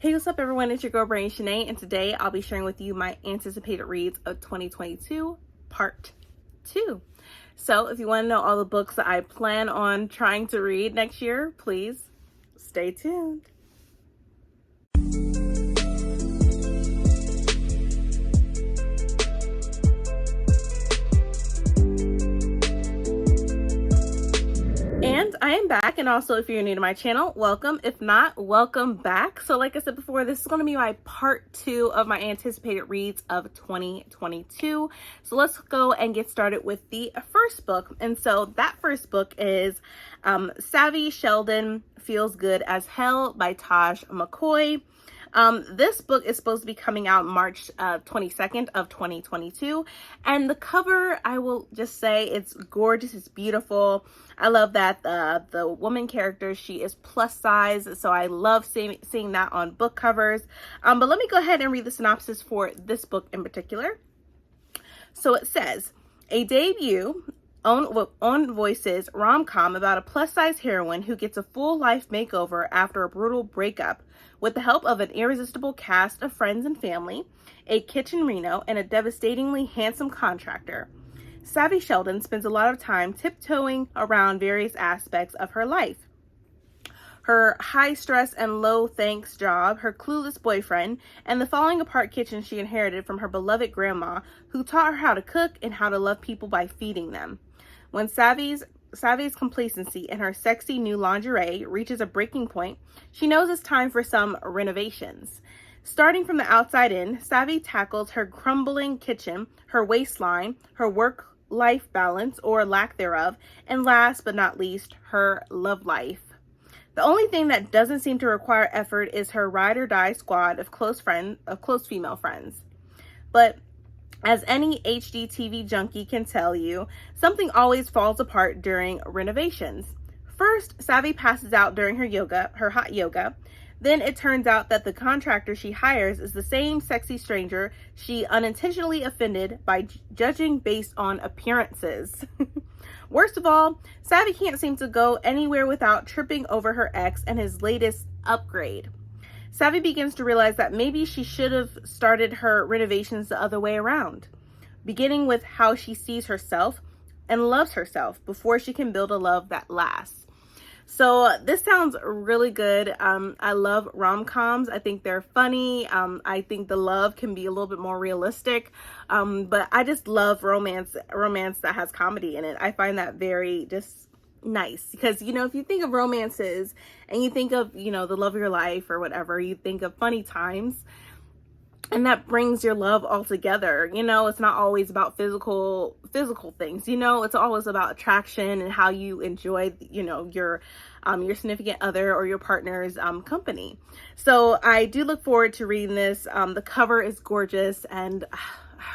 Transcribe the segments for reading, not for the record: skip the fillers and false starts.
Hey, what's up everyone? It's your girl Brain Shanae, and today I'll be sharing with you my anticipated reads of 2022 part 2. So if you want to know all the books that I plan on trying to read next year, please stay tuned. And I am back, and also if you're new to my channel, welcome. If not, welcome back. So like I said before, this is going to be my part 2 of my anticipated reads of 2022. So let's go and get started with the first book. And so that first book is Savvy Sheldon Feels Good as Hell by Taj McCoy. This book is supposed to be coming out March 22nd of 2022, and the cover, I will just say, it's gorgeous, it's beautiful. I love that the woman character, she is plus size, so I love seeing that on book covers. But let me go ahead and read the synopsis for this book in particular. So it says, a debut on Voices rom-com about a plus-size heroine who gets a full life makeover after a brutal breakup with the help of an irresistible cast of friends and family, a kitchen Reno, and a devastatingly handsome contractor. Savvy Sheldon spends a lot of time tiptoeing around various aspects of her life. Her high-stress and low-thanks job, her clueless boyfriend, and the falling-apart kitchen she inherited from her beloved grandma, who taught her how to cook and how to love people by feeding them. When Savvy's complacency and her sexy new lingerie reaches a breaking point, she knows it's time for some renovations. Starting from the outside in, Savvy tackles her crumbling kitchen, her waistline, her work-life balance or lack thereof, and last but not least, her love life. The only thing that doesn't seem to require effort is her ride-or-die squad of close female friends. But as any HGTV junkie can tell you, something always falls apart during renovations. First, Savvy passes out during her hot yoga. Then it turns out that the contractor she hires is the same sexy stranger she unintentionally offended by judging based on appearances. Worst of all, Savvy can't seem to go anywhere without tripping over her ex and his latest upgrade. Savvy begins to realize that maybe she should have started her renovations the other way around, beginning with how she sees herself and loves herself before she can build a love that lasts. So this sounds really good. I love rom-coms. I think they're funny. I think the love can be a little bit more realistic. But I just love romance that has comedy in it. I find that very just nice, because if you think of romances and you think of the love of your life or whatever, you think of funny times, and that brings your love all together. It's not always about physical things. It's always about attraction and how you enjoy your significant other or your partner's company. So I do look forward to reading this. The cover is gorgeous, and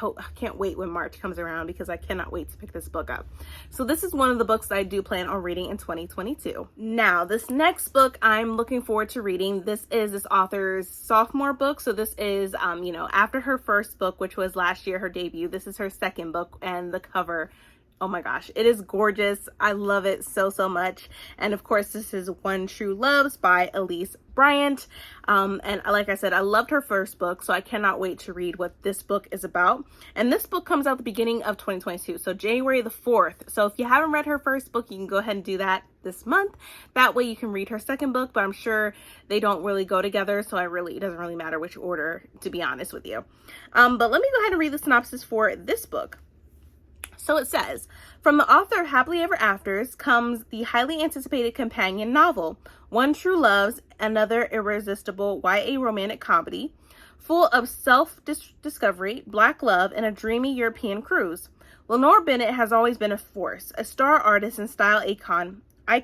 I can't wait when March comes around, because I cannot wait to pick this book up. So this is one of the books that I do plan on reading in 2022. Now, this next book I'm looking forward to reading. This is this author's sophomore book. So this is, after her first book, which was last year, her debut. This is her second book, and the cover, oh my gosh, it is gorgeous. I love it so much. And of course, this is One True Loves by Elise Bryant. And like I said, I loved her first book, so I cannot wait to read what this book is about. And this book comes out the beginning of 2022, so January the 4th. So if you haven't read her first book, you can go ahead and do that this month. That way you can read her second book, but I'm sure they don't really go together, so it doesn't really matter which order, to be honest with you. But let me go ahead and read the synopsis for this book. So it says, from the author of Happily Ever Afters comes the highly anticipated companion novel, One True Loves, another irresistible YA romantic comedy, full of self-discovery, black love, and a dreamy European cruise. Lenore Bennett has always been a force, a star artist and style icon, at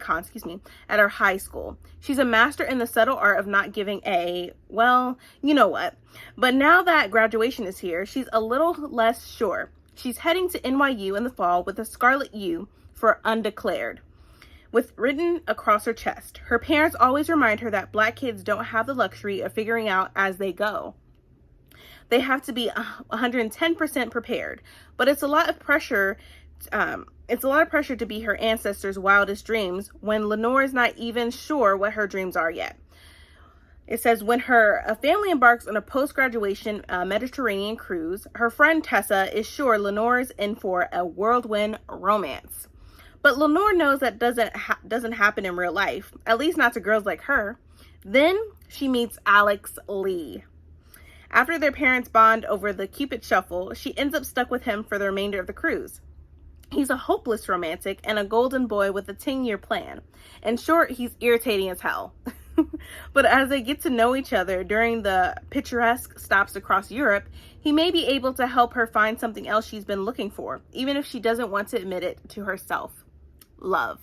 her high school. She's a master in the subtle art of not giving a, well, you know what. But now that graduation is here, she's a little less sure. She's heading to NYU in the fall with a scarlet U for undeclared, with written across her chest. Her parents always remind her that Black kids don't have the luxury of figuring out as they go. They have to be 110% prepared, but it's a lot of pressure. It's a lot of pressure to be her ancestors' wildest dreams when Lenore is not even sure what her dreams are yet. It says, when her family embarks on a post-graduation Mediterranean cruise, her friend Tessa is sure Lenore's in for a whirlwind romance. But Lenore knows that doesn't happen in real life, at least not to girls like her. Then she meets Alex Lee. After their parents bond over the Cupid Shuffle, she ends up stuck with him for the remainder of the cruise. He's a hopeless romantic and a golden boy with a 10-year plan. In short, he's irritating as hell. But as they get to know each other during the picturesque stops across Europe, he may be able to help her find something else she's been looking for, even if she doesn't want to admit it to herself. Love.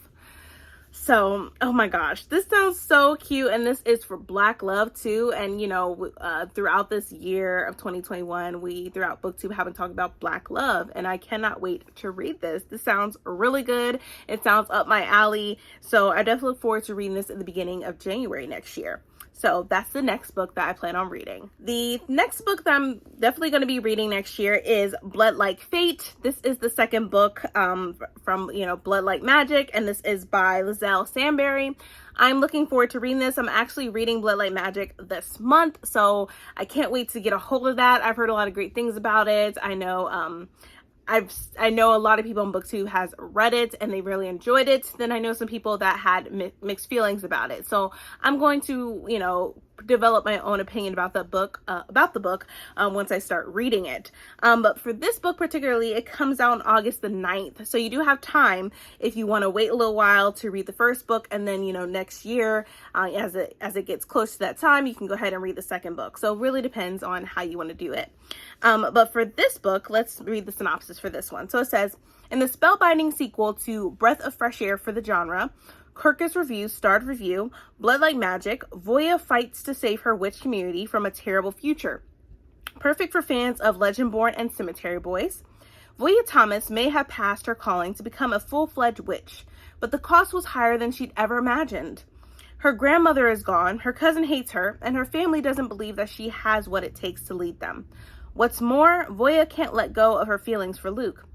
So, oh my gosh, this sounds so cute, and this is for Black love too. And you know, throughout this year of 2021, we throughout BookTube have been talking about Black love, and I cannot wait to read this. This sounds really good. It sounds up my alley, so I definitely look forward to reading this at the beginning of January next year. So that's the next book that I plan on reading. The next book that I'm definitely going to be reading next year is Blood Like Fate. This is the second book from, Blood Like Magic, and this is by Lizelle Samberry. I'm looking forward to reading this. I'm actually reading Blood Like Magic this month, so I can't wait to get a hold of that. I've heard a lot of great things about it. I know I know a lot of people on BookTube has read it and they really enjoyed it. Then I know some people that had mixed feelings about it. So I'm going to, develop my own opinion about the book, once I start reading it. But for this book particularly, it comes out on August the 9th. So you do have time if you want to wait a little while to read the first book, and then, next year, as it gets close to that time, you can go ahead and read the second book. So it really depends on how you want to do it. But for this book, let's read the synopsis for this one. So it says, in the spellbinding sequel to Breath of Fresh Air for the genre, Kirkus Review's starred review, Blood Like Magic, Voya fights to save her witch community from a terrible future. Perfect for fans of Legendborn and Cemetery Boys, Voya Thomas may have passed her calling to become a full-fledged witch, but the cost was higher than she'd ever imagined. Her grandmother is gone, her cousin hates her, and her family doesn't believe that she has what it takes to lead them. What's more, Voya can't let go of her feelings for Luke,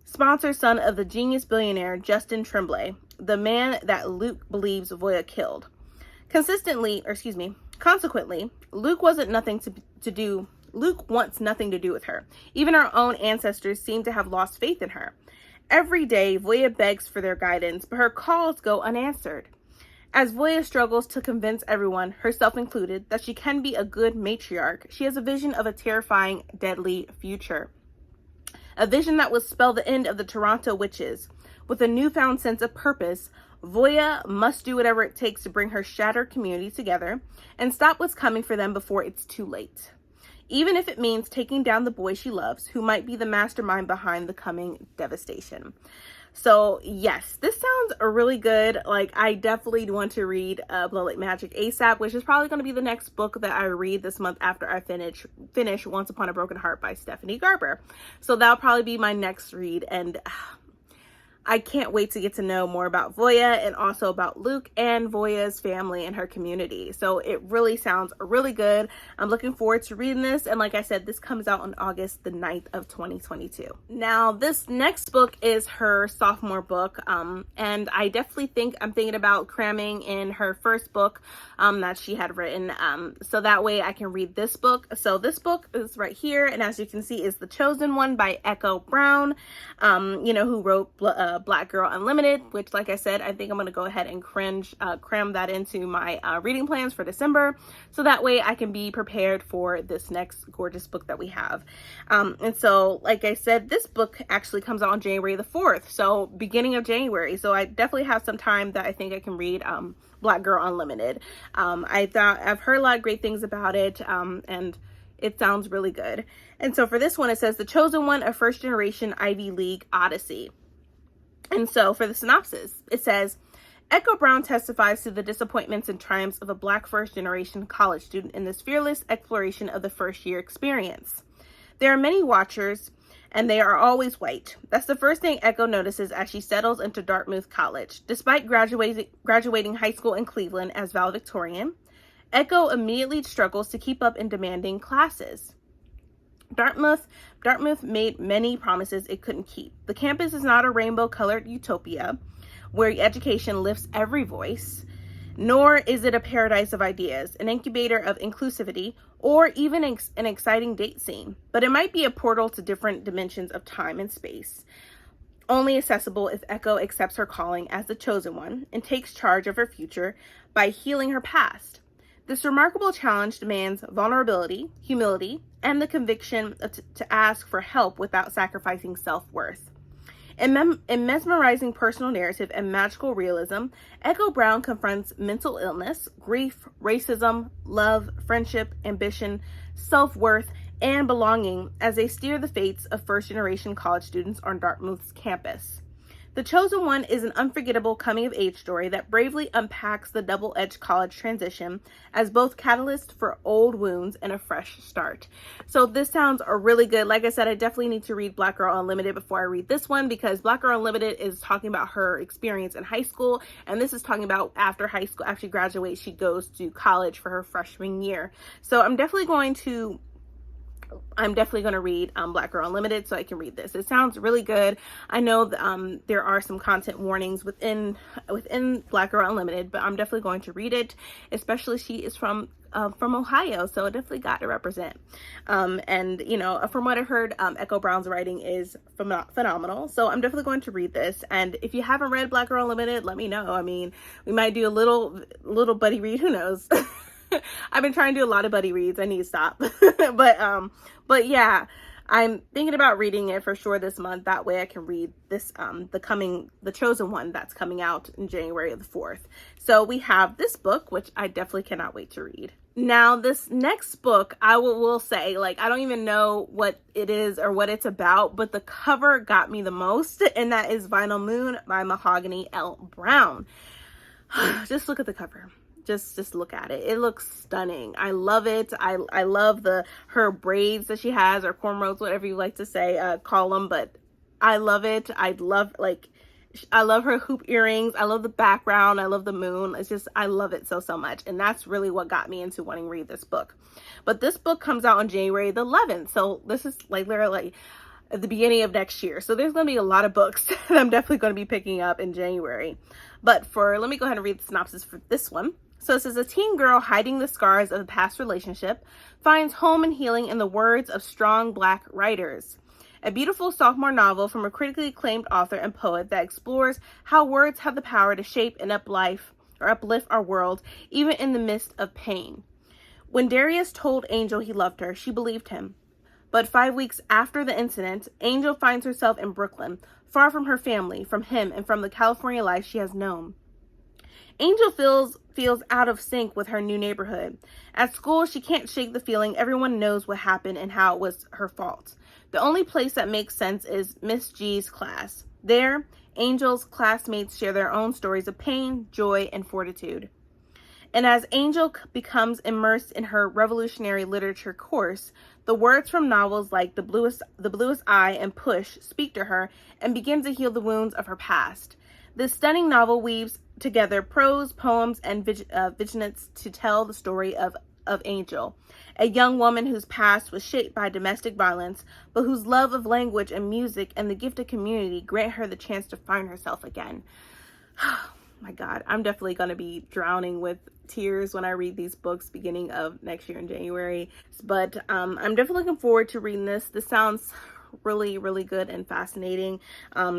sponsor son of the genius billionaire Justin Tremblay, the man that Luke believes Voya killed. Consequently, Luke wants nothing to do with her. Even our own ancestors seem to have lost faith in her. Every day, Voya begs for their guidance, but her calls go unanswered. As Voya struggles to convince everyone, herself included, that she can be a good matriarch, she has a vision of a terrifying, deadly future. A vision that would spell the end of the Toronto witches. With a newfound sense of purpose, Voya must do whatever it takes to bring her shattered community together and stop what's coming for them before it's too late. Even if it means taking down the boy she loves, who might be the mastermind behind the coming devastation. So yes, this sounds really good. Like, I definitely want to read Blood Like Magic ASAP, which is probably going to be the next book that I read this month after I finish Once Upon a Broken Heart by Stephanie Garber. So that'll probably be my next read, and I can't wait to get to know more about Voya and also about Luke and Voya's family and her community. So it really sounds really good. I'm looking forward to reading this. And like I said, this comes out on August the 9th of 2022. Now, this next book is her sophomore book. And I definitely I'm thinking about cramming in her first book that she had written. So that way I can read this book. So this book is right here. And as you can see, is The Chosen One by Echo Brown, who wrote Black Girl Unlimited, which, like I said, I think I'm going to go ahead and cram that into my reading plans for December, so that way I can be prepared for this next gorgeous book that we have. And so, like I said, this book actually comes out on January the 4th, so beginning of January. So I definitely have some time that I think I can read Black Girl Unlimited. I've heard a lot of great things about it, and it sounds really good. And so for this one, it says The Chosen One, a first generation Ivy League odyssey. And so for the synopsis, it says, Echo Brown testifies to the disappointments and triumphs of a Black first-generation college student in this fearless exploration of the first-year experience. There are many watchers, and they are always white. That's the first thing Echo notices as she settles into Dartmouth College. Despite graduating high school in Cleveland as valedictorian, Echo immediately struggles to keep up in demanding classes. Dartmouth made many promises it couldn't keep. The campus is not a rainbow-colored utopia where education lifts every voice. Nor is it a paradise of ideas, an incubator of inclusivity, or even an exciting date scene. But it might be a portal to different dimensions of time and space, only accessible if Echo accepts her calling as the chosen one and takes charge of her future by healing her past. This remarkable challenge demands vulnerability, humility, and the conviction to ask for help without sacrificing self-worth. In mesmerizing personal narrative and magical realism, Echo Brown confronts mental illness, grief, racism, love, friendship, ambition, self-worth, and belonging as they steer the fates of first-generation college students on Dartmouth's campus. The Chosen One is an unforgettable coming-of-age story that bravely unpacks the double-edged college transition as both catalyst for old wounds and a fresh start. So this sounds really good. Like I said, I definitely need to read Black Girl Unlimited before I read this one, because Black Girl Unlimited is talking about her experience in high school, and this is talking about after high school, after she graduates, she goes to college for her freshman year. So I'm definitely going to read Black Girl Unlimited so I can read this. It sounds really good. I know there are some content warnings within Black Girl Unlimited, but I'm definitely going to read it, especially she is from Ohio, so I definitely got to represent. And you know, from what I heard, Echo Brown's writing is phenomenal, so I'm definitely going to read this. And if you haven't read Black Girl Unlimited, let me know. I mean, we might do a little buddy read, who knows. I've been trying to do a lot of buddy reads. I need to stop. but yeah, I'm thinking about reading it for sure this month. That way I can read this, the Chosen One that's coming out in January the 4th. So we have this book, which I definitely cannot wait to read. Now, this next book, I will say, like, I don't even know what it is or what it's about, but the cover got me the most, and that is Vinyl Moon by Mahogany L. Brown. Just look at the cover. Just look at it. It looks stunning. I love it. I love her braids that she has, or cornrows, whatever you like to say, call them, but I love it. I love her hoop earrings. I love the background. I love the moon. It's just, I love it so much. And that's really what got me into wanting to read this book. But this book comes out on January the 11th. So this is like literally at the beginning of next year. So there's going to be a lot of books that I'm definitely going to be picking up in January. But let me go ahead and read the synopsis for this one. So it says, a teen girl hiding the scars of a past relationship finds home and healing in the words of strong Black writers. A beautiful sophomore novel from a critically acclaimed author and poet that explores how words have the power to shape and uplift our world, even in the midst of pain. When Darius told Angel he loved her, she believed him. But 5 weeks after the incident, Angel finds herself in Brooklyn, far from her family, from him, and from the California life she has known. Angel feels out of sync with her new neighborhood. At school, she can't shake the feeling everyone knows what happened and how it was her fault. The only place that makes sense is Miss G's class. There, Angel's classmates share their own stories of pain, joy, and fortitude. And as Angel becomes immersed in her revolutionary literature course, the words from novels like The Bluest Eye and Push speak to her and begin to heal the wounds of her past. This stunning novel weaves together prose, poems, and vignettes to tell the story of Angel, a young woman whose past was shaped by domestic violence, but whose love of language and music and the gift of community grant her the chance to find herself again. My God, I'm definitely going to be drowning with tears when I read these books beginning of next year in January. But I'm definitely looking forward to reading this. This sounds really good and fascinating.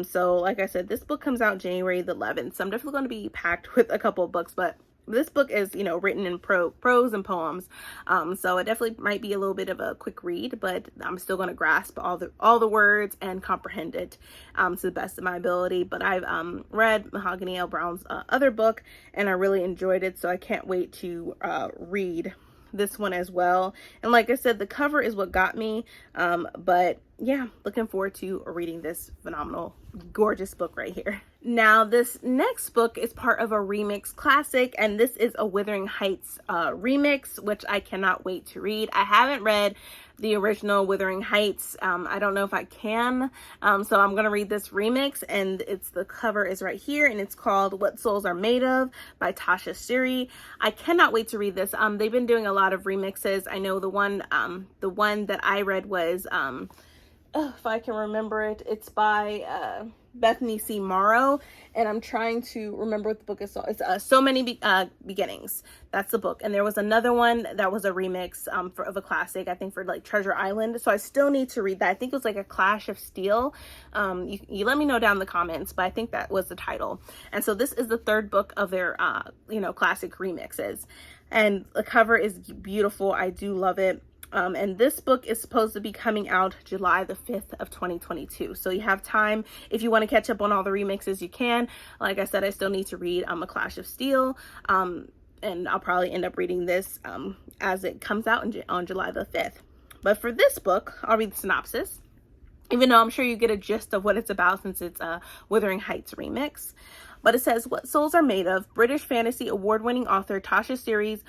So like I said, this book comes out January the 11th. So I'm definitely going to be packed with a couple of books, but this book is, you know, written in prose and poems. So it definitely might be a little bit of a quick read, but I'm still going to grasp all the words and comprehend it to the best of my ability. But I've read Mahogany L. Brown's other book, and I really enjoyed it. So I can't wait to read this one as well. And like I said, the cover is what got me. But yeah, looking forward to reading this phenomenal, gorgeous book right here. Now, this next book is part of a remix classic, and this is a Wuthering Heights remix, which I cannot wait to read. I haven't read the original Wuthering Heights. I don't know if I can. So I'm going to read this remix, and the cover is right here, and it's called What Souls Are Made Of by Tasha Suri. I cannot wait to read this. They've been doing a lot of remixes. I know the one that I read was, if I can remember it, it's by Bethany C. Morrow, and I'm trying to remember what the book is. It's So Many Beginnings. That's the book. And there was another one that was a remix of a classic, I think, for like Treasure Island. So I still need to read that. I think it was like A Clash of Steel. You let me know down in the comments, but I think that was the title. And so this is the third book of their classic remixes. And the cover is beautiful. I do love it. And this book is supposed to be coming out July the 5th of 2022. So you have time. If you want to catch up on all the remixes, you can. Like I said, I still need to read A Clash of Steel. And I'll probably end up reading this as it comes out on July the 5th. But for this book, I'll read the synopsis, even though I'm sure you get a gist of what it's about since it's a Wuthering Heights remix. But it says, What Souls Are Made Of, British fantasy award-winning author Tasha Siri's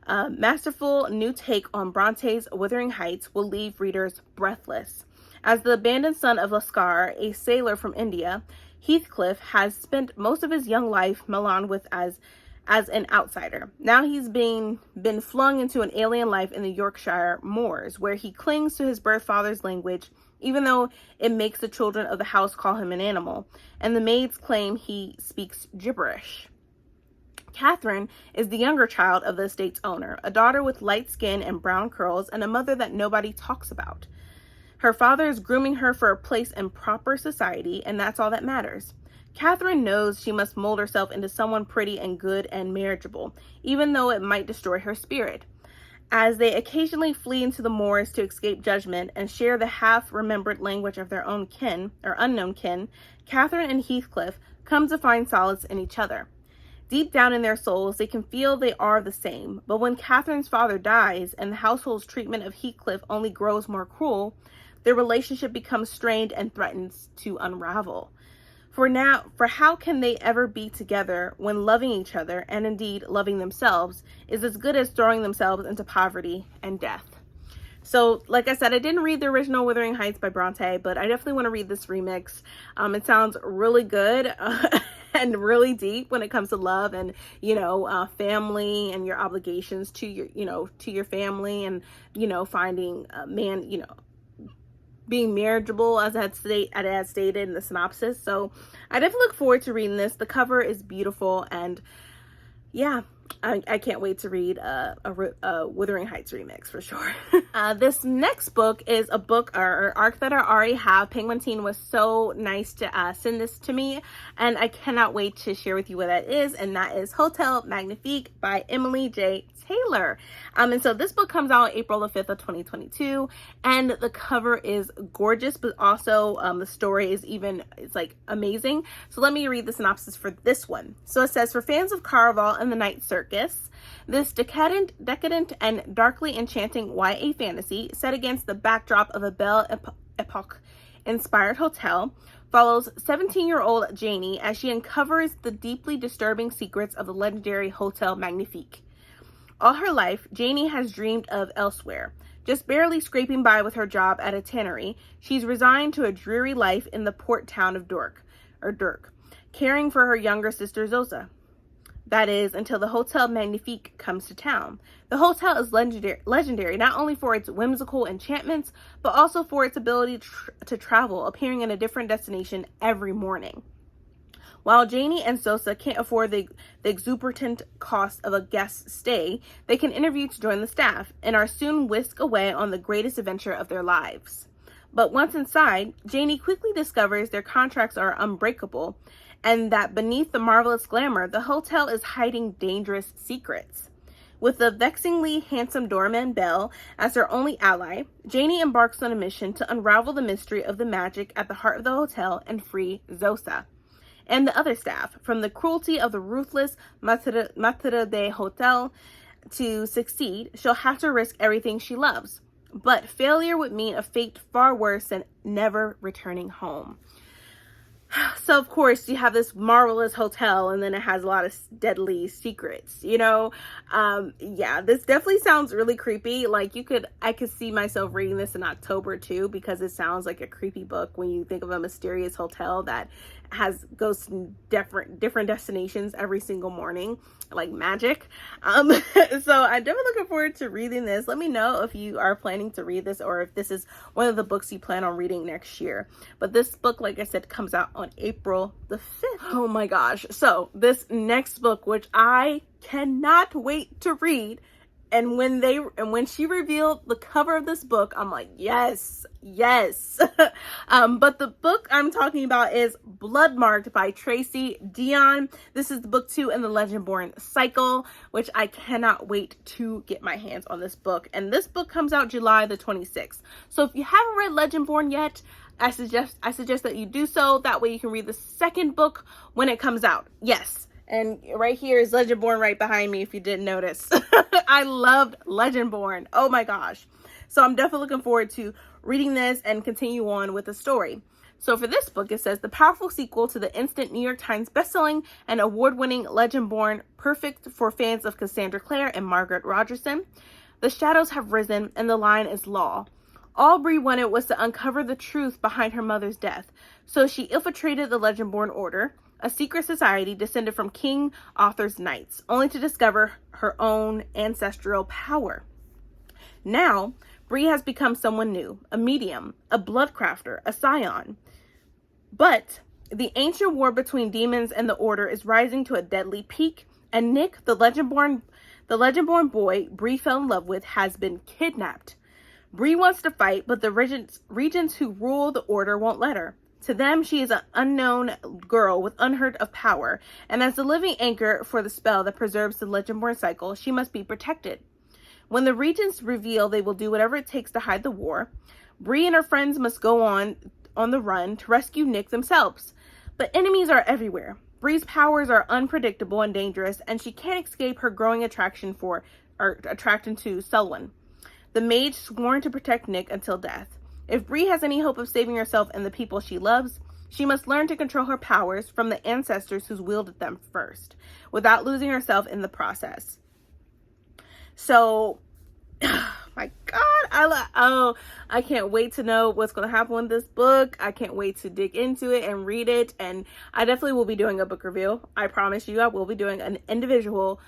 masterful new take on Bronte's Wuthering Heights will leave readers breathless. As the abandoned son of Lascar, a sailor from India, Heathcliff has spent most of his young life Milan with as an outsider. Now he's been flung into an alien life in the Yorkshire moors, where he clings to his birth father's language, even though it makes the children of the house call him an animal, and the maids claim he speaks gibberish. Catherine is the younger child of the estate's owner, a daughter with light skin and brown curls, and a mother that nobody talks about. Her father is grooming her for a place in proper society, and that's all that matters. Catherine knows she must mold herself into someone pretty and good and marriageable, even though it might destroy her spirit. As they occasionally flee into the moors to escape judgment and share the half-remembered language of their own kin, or unknown kin, Catherine and Heathcliff come to find solace in each other. Deep down in their souls, they can feel they are the same, but when Catherine's father dies and the household's treatment of Heathcliff only grows more cruel, their relationship becomes strained and threatens to unravel. For how can they ever be together when loving each other, and indeed loving themselves, is as good as throwing themselves into poverty and death? So, like I said, I didn't read the original Wuthering Heights by Bronte, but I definitely want to read this remix. It sounds really good and really deep when it comes to love and, family and your obligations to your family and, finding a man, being marriageable, as I had stated in the synopsis. So I definitely look forward to reading this. The cover is beautiful, and yeah, I can't wait to read a Wuthering Heights remix for sure. This next book is a book or arc that I already have. Penguin Teen was so nice to send this to me, and I cannot wait to share with you what that is, and that is Hotel Magnifique by Emily J. Taylor. And so this book comes out April the 5th of 2022, and the cover is gorgeous, but also the story is it's like amazing. So let me read the synopsis for this one. So it says, for fans of Caraval and the Night Circus, this decadent and darkly enchanting YA fantasy set against the backdrop of a Belle Epoque inspired hotel follows 17-year-old Janie as she uncovers the deeply disturbing secrets of the legendary Hotel Magnifique. All her life, Janie has dreamed of elsewhere. Just barely scraping by with her job at a tannery, she's resigned to a dreary life in the port town of Dirk, caring for her younger sister Zosa. That is, until the Hotel Magnifique comes to town. The hotel is legendary not only for its whimsical enchantments, but also for its ability to travel, appearing in a different destination every morning. While Janie and Zosa can't afford the exorbitant cost of a guest stay, they can interview to join the staff and are soon whisked away on the greatest adventure of their lives. But once inside, Janie quickly discovers their contracts are unbreakable, and that beneath the marvelous glamour, the hotel is hiding dangerous secrets. With the vexingly handsome doorman Belle as her only ally, Janie embarks on a mission to unravel the mystery of the magic at the heart of the hotel and free Zosa and the other staff from the cruelty of the ruthless maître d'hôtel. To succeed, she'll have to risk everything she loves, but failure would mean a fate far worse than never returning home. So, of course, you have this marvelous hotel, and then it has a lot of deadly secrets, Yeah, this definitely sounds really creepy. I could see myself reading this in October, too, because it sounds like a creepy book when you think of a mysterious hotel that goes to different destinations every single morning, like magic. So I'm definitely looking forward to reading this. Let me know if you are planning to read this or if this is one of the books you plan on reading next year. But this book, like I said, comes out on April the 5th. Oh my gosh. So this next book, which I cannot wait to read, and when she revealed the cover of this book, I'm like, yes. But the book I'm talking about is Blood Marked by Tracy Deonn. This is the book 2 in the Legendborn cycle, which I cannot wait to get my hands on this book. And this book comes out July the 26th. So if you haven't read Legendborn yet, I suggest that you do so. That way you can read the second book when it comes out. Yes. And right here is Legendborn right behind me, if you didn't notice. I loved Legendborn. Oh my gosh. So I'm definitely looking forward to reading this and continue on with the story. So for this book, it says, the powerful sequel to the instant New York Times bestselling and award-winning Legendborn, perfect for fans of Cassandra Clare and Margaret Rogerson. The shadows have risen and the line is law. All Bree wanted was to uncover the truth behind her mother's death. So she infiltrated the Legendborn Order, a secret society descended from King Arthur's knights, only to discover her own ancestral power. Now, Bree has become someone new, a medium, a bloodcrafter, a scion. But the ancient war between demons and the Order is rising to a deadly peak, and Nick, the Legendborn boy Bree fell in love with, has been kidnapped. Bree wants to fight, but the regents who rule the Order won't let her. To them, she is an unknown girl with unheard of power, and as the living anchor for the spell that preserves the Legendborn cycle, she must be protected. When the regents reveal they will do whatever it takes to hide the war, Bree and her friends must go on the run to rescue Nick themselves. But enemies are everywhere. Bree's powers are unpredictable and dangerous, and she can't escape her growing attraction to Selwyn, the mage sworn to protect Nick until death. If Bree has any hope of saving herself and the people she loves, she must learn to control her powers from the ancestors who wielded them first, without losing herself in the process. So, my God, I can't wait to know what's going to happen with this book. I can't wait to dig into it and read it. And I definitely will be doing a book review. I promise you, I will be doing an individual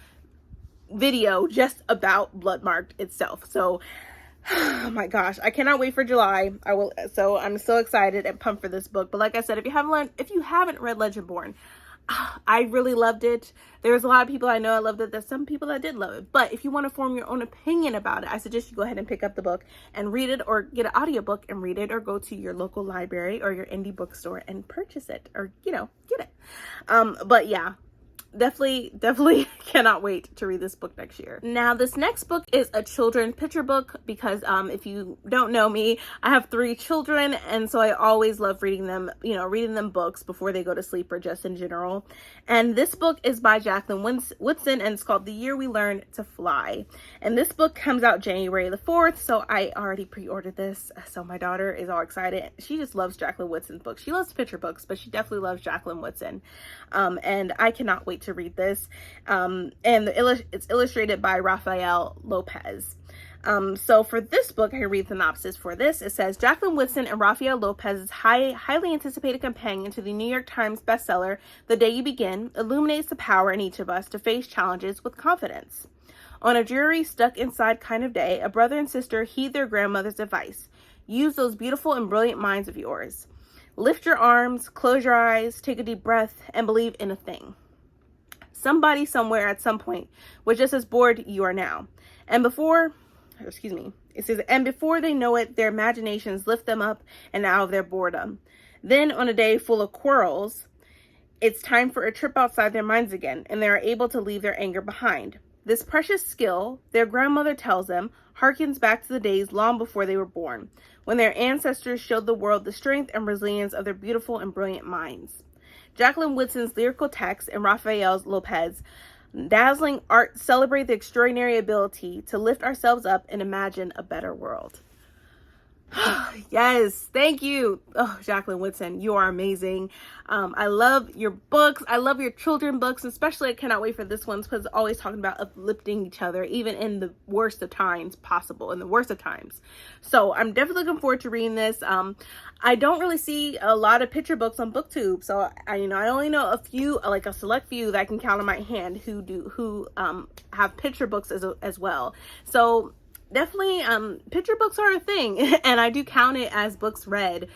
video just about Blood Marked itself. So, oh my gosh, I cannot wait for July. So I'm so excited and pumped for this book. But like I said, if you haven't read Legendborn, I really loved it. There's a lot of people I know I loved it. There's some people that did love it. But if you want to form your own opinion about it, I suggest you go ahead and pick up the book and read it, or get an audiobook and read it, or go to your local library or your indie bookstore and purchase it, or, get it. But yeah. Definitely cannot wait to read this book next year. Now, this next book is a children's picture book because if you don't know me, I have 3 children, and so I always love reading them books before they go to sleep or just in general. And this book is by Jacqueline Woodson, and it's called The Year We Learned to Fly. And this book comes out January the 4th, so I already pre-ordered this. So my daughter is all excited. She just loves Jacqueline Woodson's books. She loves picture books, but she definitely loves Jacqueline Woodson. And I cannot wait to read this. And it's illustrated by Rafael Lopez. So for this book, I read the synopsis for this. It says, Jacqueline Woodson and Rafael Lopez's highly anticipated companion to the New York Times bestseller, The Day You Begin, illuminates the power in each of us to face challenges with confidence. On a dreary, stuck inside kind of day, a brother and sister heed their grandmother's advice. Use those beautiful and brilliant minds of yours. Lift your arms, close your eyes, take a deep breath, and believe in a thing. Somebody somewhere at some point was just as bored you are now. And before they know it, their imaginations lift them up and out of their boredom. Then on a day full of quarrels, it's time for a trip outside their minds again, and they are able to leave their anger behind. This precious skill, their grandmother tells them, harkens back to the days long before they were born, when their ancestors showed the world the strength and resilience of their beautiful and brilliant minds. Jacqueline Woodson's lyrical text and Rafael Lopez's dazzling art celebrate the extraordinary ability to lift ourselves up and imagine a better world. Yes, thank you. Oh, Jacqueline Woodson, you are amazing. I love your books. I love your children books, especially I cannot wait for this one because it's always talking about uplifting each other, even in the worst of times possible, in the worst of times. So I'm definitely looking forward to reading this. I don't really see a lot of picture books on BookTube, so I only know a few, like a select few that I can count on my hand who have picture books as well. So definitely picture books are a thing, and I do count it as books read,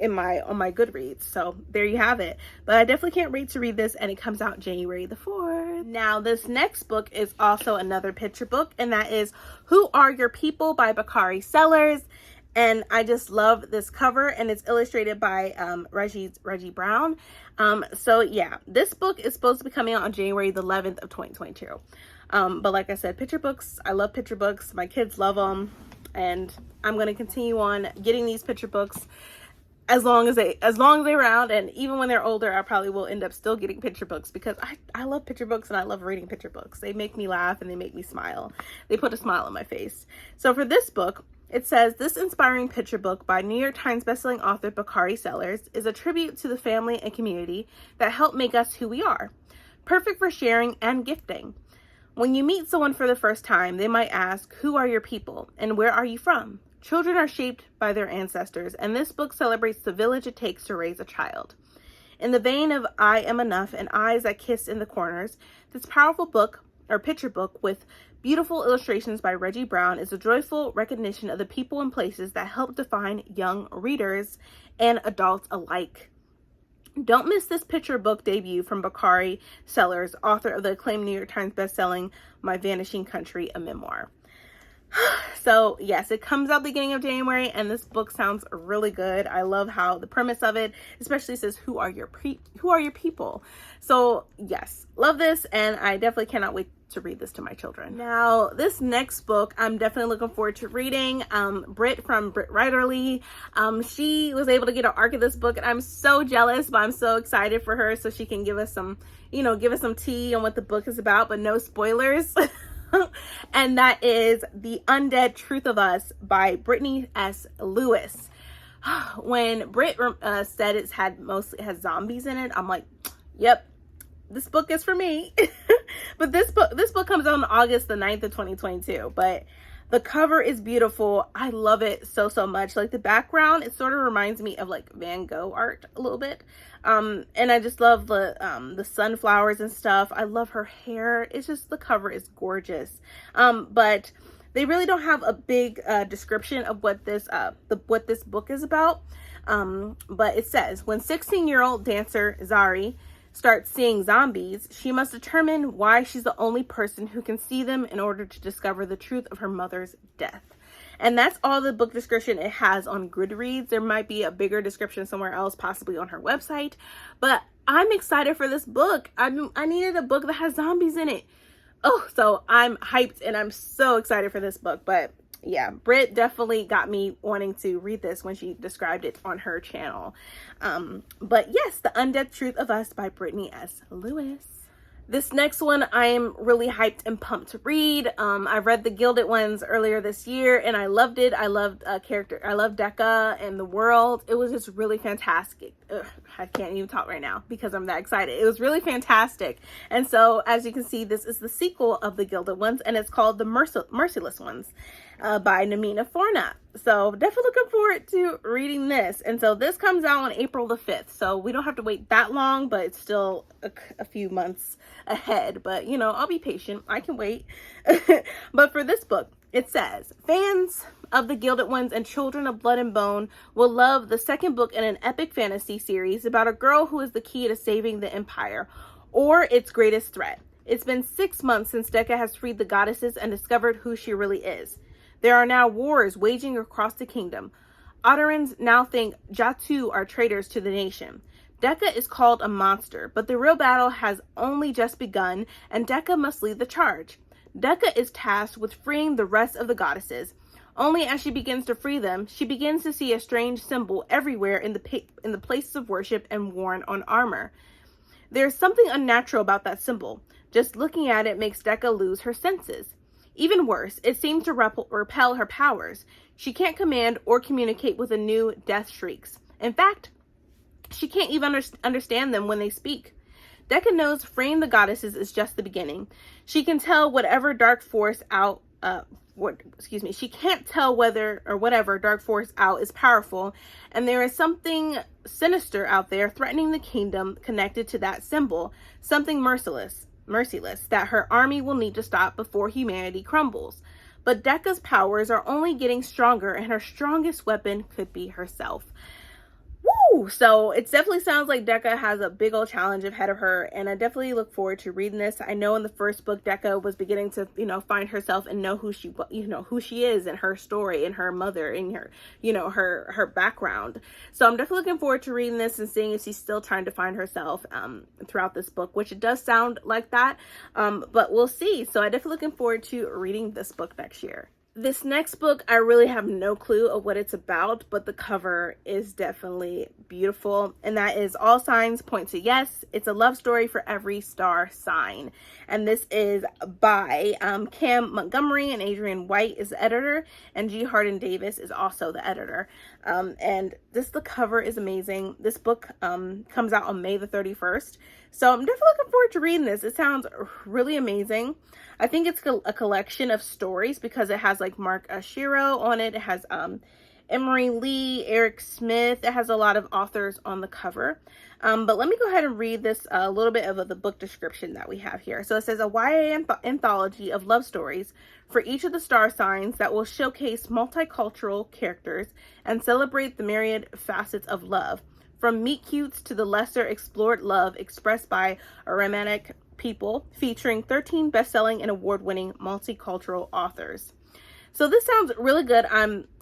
on my Goodreads. So there you have it. But I definitely can't wait to read this, and it comes out January the 4th. Now, this next book is also another picture book, and that is Who Are Your People by Bakari Sellers. And I just love this cover, and it's illustrated by Reggie Brown. So yeah, this book is supposed to be coming out on January the 11th of 2022. But like I said, picture books, I love picture books. My kids love them, and I'm going to continue on getting these picture books as long as they're around. And even when they're older, I probably will end up still getting picture books, because I love picture books, and I love reading picture books. They make me laugh, and they make me smile. They put a smile on my face. So for this book, it says, this inspiring picture book by New York Times bestselling author Bakari Sellers is a tribute to the family and community that help make us who we are. Perfect for sharing and gifting. When you meet someone for the first time, they might ask, who are your people and where are you from? Children are shaped by their ancestors, and this book celebrates the village it takes to raise a child. In the vein of I Am Enough and Eyes That Kiss in the Corners, this powerful book, or picture book with beautiful illustrations by Reggie Brown, is a joyful recognition of the people and places that help define young readers and adults alike. Don't miss this picture book debut from Bakari Sellers, author of the acclaimed New York Times bestselling My Vanishing Country, a memoir. So yes, it comes out beginning of January, and this book sounds really good. I love how the premise of it especially says, who are your people? So yes, love this, and I definitely cannot wait to read this to my children. Now, this next book I'm definitely looking forward to reading. Britt from Britt Writerly, she was able to get an arc of this book, and I'm so jealous, but I'm so excited for her, so she can give us some tea on what the book is about, but no spoilers. And that is The Undead Truth of Us by Brittany S. Lewis. When Britt said it has zombies in it, I'm like, yep, this book is for me. But this book comes out on August the 9th of 2022. But the cover is beautiful. I love it so much. Like, the background, it sort of reminds me of like Van Gogh art a little bit. And I just love the sunflowers and stuff. I love her hair. It's just, the cover is gorgeous. But they really don't have a big description of what this book is about. But it says, when 16-year-old dancer Zari starts seeing zombies, she must determine why she's the only person who can see them in order to discover the truth of her mother's death. And that's all the book description it has on Goodreads. There might be a bigger description somewhere else, possibly on her website. But I'm excited for this book. I needed a book that has zombies in it. Oh, so I'm hyped, and I'm so excited for this book. But yeah, Britt definitely got me wanting to read this when she described it on her channel. But yes, The Undead Truth of Us by Brittany S. Lewis. This next one I am really hyped and pumped to read. I read The Gilded Ones earlier this year, and I loved it. I loved Decca and the world. It was just really fantastic. Ugh, I can't even talk right now because I'm that excited. It was really fantastic. And so, as you can see, this is the sequel of The Gilded Ones, and it's called The Merciless Ones by Namina Forna. So definitely looking forward to reading this. And so this comes out on April the 5th. So we don't have to wait that long, but it's still a few months ahead. But, I'll be patient. I can wait. But for this book, it says, fans of The Gilded Ones and Children of Blood and Bone will love the second book in an epic fantasy series about a girl who is the key to saving the Empire, or its greatest threat. It's been 6 months since Decca has freed the goddesses and discovered who she really is. There are now wars waging across the kingdom. Otterans now think Jatu are traitors to the nation. Decca is called a monster, but the real battle has only just begun, and Decca must lead the charge. Decca is tasked with freeing the rest of the goddesses. Only as she begins to free them, she begins to see a strange symbol everywhere in the places of worship and worn on armor. There's something unnatural about that symbol. Just looking at it makes Decca lose her senses. Even worse, it seems to repel her powers. She can't command or communicate with the new death shrieks. In fact, she can't even understand them when they speak. Decca knows freeing the goddesses is just the beginning. She can tell whatever dark force out, she can't tell whether or whatever dark force out is powerful, and there is something sinister out there threatening the kingdom connected to that symbol, something merciless that her army will need to stop before humanity crumbles. But Decca's powers are only getting stronger, and her strongest weapon could be herself. Woo! Woo! So it definitely sounds like Decca has a big old challenge ahead of her, and I definitely look forward to reading this. I know in the first book, Decca was beginning to, find herself and know who she is and her story and her mother and her, her background. So I'm definitely looking forward to reading this and seeing if she's still trying to find herself throughout this book, which it does sound like that, but we'll see. So I'm definitely looking forward to reading this book next year. This next book, I really have no clue of what it's about, but the cover is definitely beautiful. And that is All Signs Point to Yes. It's a love story for every star sign. And this is by Cam Montgomery, and Adrian White is the editor, and G. Hardin Davis is also the editor. And the cover is amazing. This book comes out on May the 31st. So I'm definitely looking forward to reading this. It sounds really amazing. I think it's a collection of stories because it has like Mark Shiro on it. It has Emery Lee, Eric Smith. It has a lot of authors on the cover. But let me go ahead and read this a little bit of the book description that we have here. So it says a YA anthology of love stories for each of the star signs that will showcase multicultural characters and celebrate the myriad facets of love. From meet cutes to the lesser explored love expressed by a romantic people, featuring 13 best-selling and award-winning multicultural authors. So this sounds really good.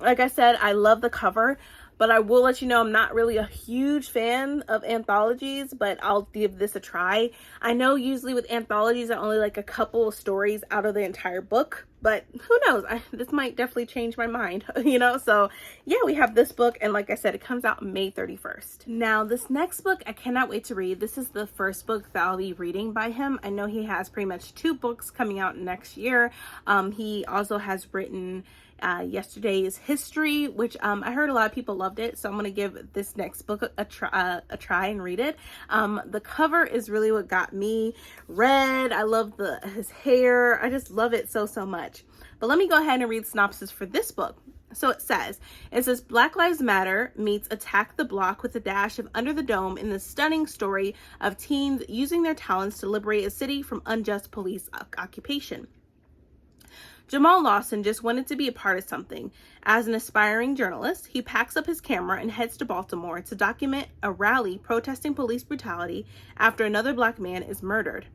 Like I said, I love the cover, but I will let you know I'm not really a huge fan of anthologies, but I'll give this a try. I know usually with anthologies, I only like a couple of stories out of the entire book, but who knows? This might definitely change my mind, So yeah, we have this book, and like I said, it comes out May 31st. Now, this next book, I cannot wait to read. This is the first book that I'll be reading by him. I know he has pretty much 2 books coming out next year. He also has written Yesterday's History, which I heard a lot of people loved it, so I'm gonna give this next book a try and read it. The cover is really what got me. Red, I love his hair. I just love it so much. But let me go ahead and read synopsis for this book. So it says Black Lives Matter meets Attack the Block with a dash of Under the Dome in the stunning story of teens using their talents to liberate a city from unjust police occupation. Jamal Lawson just wanted to be a part of something. As an aspiring journalist, he packs up his camera and heads to Baltimore to document a rally protesting police brutality after another Black man is murdered.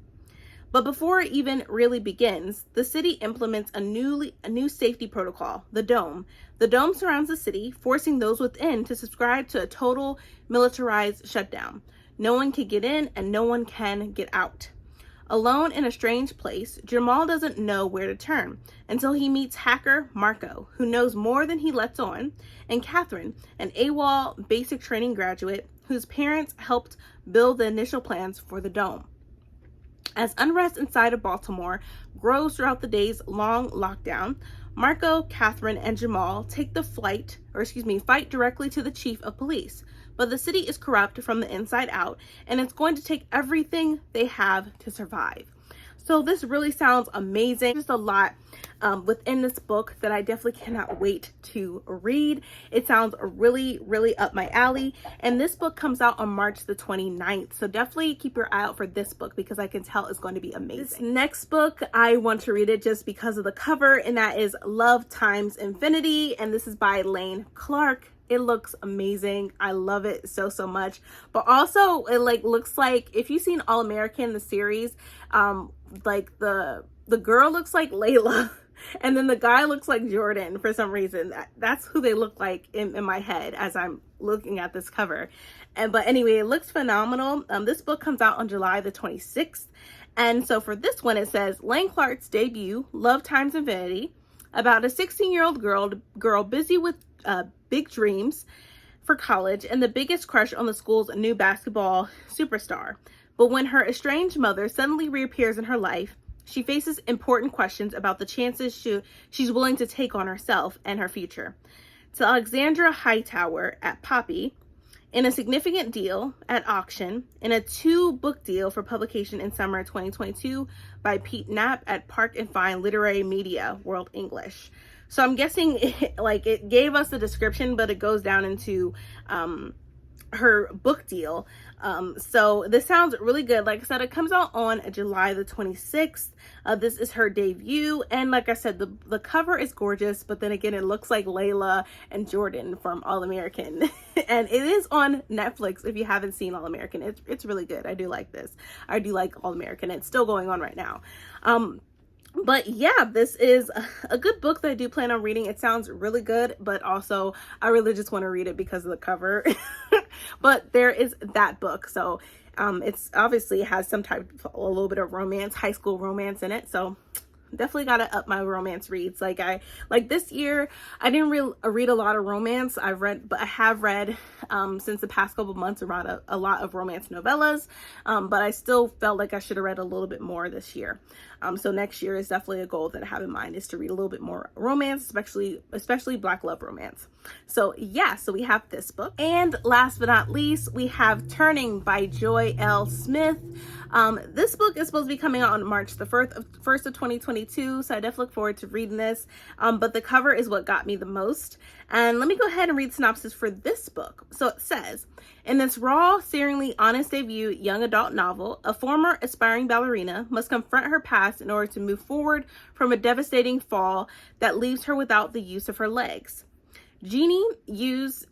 But before it even really begins, the city implements a new safety protocol, the Dome. The Dome surrounds the city, forcing those within to subscribe to a total militarized shutdown. No one can get in and no one can get out. Alone in a strange place, Jamal doesn't know where to turn until he meets hacker Marco, who knows more than he lets on, and Catherine, an AWOL basic training graduate whose parents helped build the initial plans for the Dome. As unrest inside of Baltimore grows throughout the day's long lockdown, Marco, Catherine, and Jamal take the fight directly to the chief of police. But the city is corrupt from the inside out, and it's going to take everything they have to survive. So this really sounds amazing. Just a lot within this book that I definitely cannot wait to read. It sounds really, really up my alley. And this book comes out on March the 29th. So definitely keep your eye out for this book because I can tell it's going to be amazing. This next book, I want to read it just because of the cover, and that is Love Times Infinity. And this is by Lane Clark. It looks amazing. I love it so much. But also it looks like, if you've seen All American, the series, the girl looks like Layla and then the guy looks like Jordan for some reason. That's who they look like in my head as I'm looking at this cover. But anyway, it looks phenomenal. This book comes out on July the 26th. And so for this one, it says Lane Clark's debut, Love Times Infinity, about a 16-year-old girl busy with big dreams for college and the biggest crush on the school's new basketball superstar. But when her estranged mother suddenly reappears in her life, she faces important questions about the chances she's willing to take on herself and her future. To Alexandra Hightower at Poppy, in a significant deal at auction, in a 2-book deal for publication in summer 2022 by Pete Knapp at Park and Fine Literary Media World English. So I'm guessing it gave us the description, but it goes down into her book deal. So this sounds really good. Like I said, it comes out on July the 26th. This is her debut, and like I said, the cover is gorgeous, but then again, it looks like Layla and Jordan from All American. And it is on Netflix if you haven't seen All American. It's really good. I do like this. I do like All American. It's still going on right now. But yeah, this is a good book that I do plan on reading. It sounds really good, but also I really just want to read it because of the cover. But there is that book. So it's obviously has some type of a little bit of romance, high school romance in it. So definitely got to up my romance reads. Like this year, I didn't read a lot of romance. I have read since the past couple months around a lot of romance novellas. But I still felt like I should have read a little bit more this year. So next year is definitely a goal that I have in mind, is to read a little bit more romance, especially Black love romance. So yeah, so we have this book. And last but not least, we have Turning by Joy L. Smith. This book is supposed to be coming out on March the 1st of 2022, so I definitely look forward to reading this. But the cover is what got me the most. And let me go ahead and read the synopsis for this book. So it says, in this raw, searingly honest debut young adult novel, a former aspiring ballerina must confront her past in order to move forward from a devastating fall that leaves her without the use of her legs. Jeannie used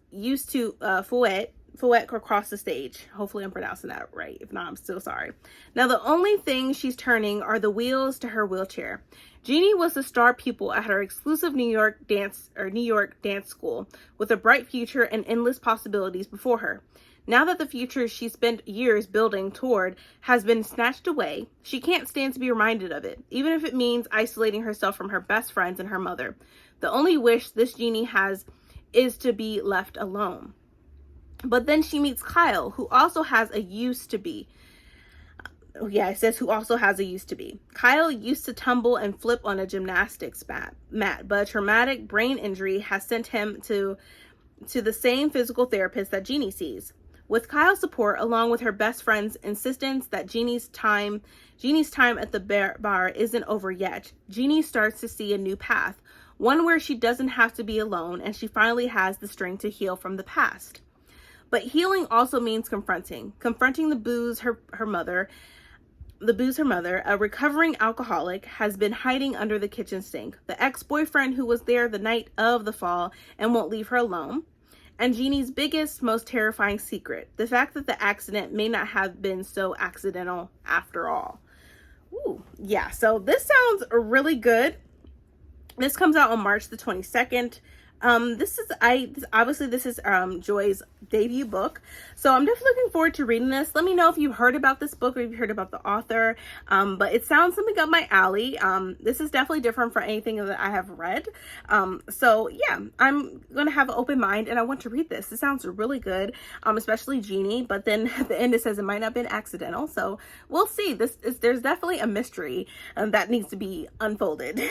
to fouette across the stage. Hopefully I'm pronouncing that right. If not, I'm still sorry. Now the only thing she's turning are the wheels to her wheelchair. Jeannie was the star pupil at her exclusive New York dance school with a bright future and endless possibilities before her. Now that the future she spent years building toward has been snatched away, she can't stand to be reminded of it, even if it means isolating herself from her best friends and her mother. The only wish this Jeannie has is to be left alone. But then she meets Kyle, who also has a used to be. Yeah, it says who also has a used to be. Kyle used to tumble and flip on a gymnastics mat, but a traumatic brain injury has sent him to the same physical therapist that Jeannie sees. With Kyle's support, along with her best friend's insistence that Jeannie's time at the bar isn't over yet, Jeannie starts to see a new path, one where she doesn't have to be alone, and she finally has the strength to heal from the past. But healing also means confronting the booze her mother, a recovering alcoholic, has been hiding under the kitchen sink, the ex-boyfriend who was there the night of the fall and won't leave her alone, and Jeannie's biggest, most terrifying secret, the fact that the accident may not have been so accidental after all. Ooh, yeah, so this sounds really good. This comes out on March the 22nd. This is Joy's debut book, so I'm definitely looking forward to reading this. Let me know if you've heard about this book or if you've heard about the author, but it sounds something up my alley. This is definitely different from anything that I have read, so yeah, I'm gonna have an open mind and I want to read this. It sounds really good, especially Jeannie, but then at the end it says it might not have been accidental, so we'll see. There's definitely a mystery that needs to be unfolded.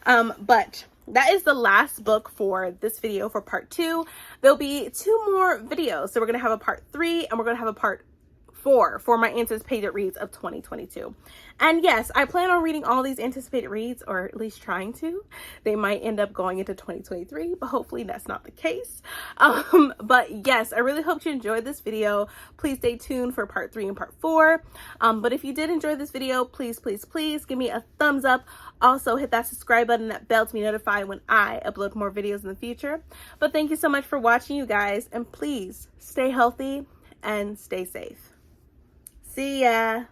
But that is the last book for this video for part 2. There'll be 2 more videos. So we're going to have a part 3 and we're going to have a part 4 for my anticipated reads of 2022. And yes, I plan on reading all these anticipated reads, or at least trying to. They might end up going into 2023, but hopefully that's not the case. But yes, I really hope you enjoyed this video. Please stay tuned for part 3 and part 4. But if you did enjoy this video, please give me a thumbs up. Also hit that subscribe button, that bell to be notified when I upload more videos in the future. But thank you so much for watching, you guys, and please stay healthy and stay safe. See ya.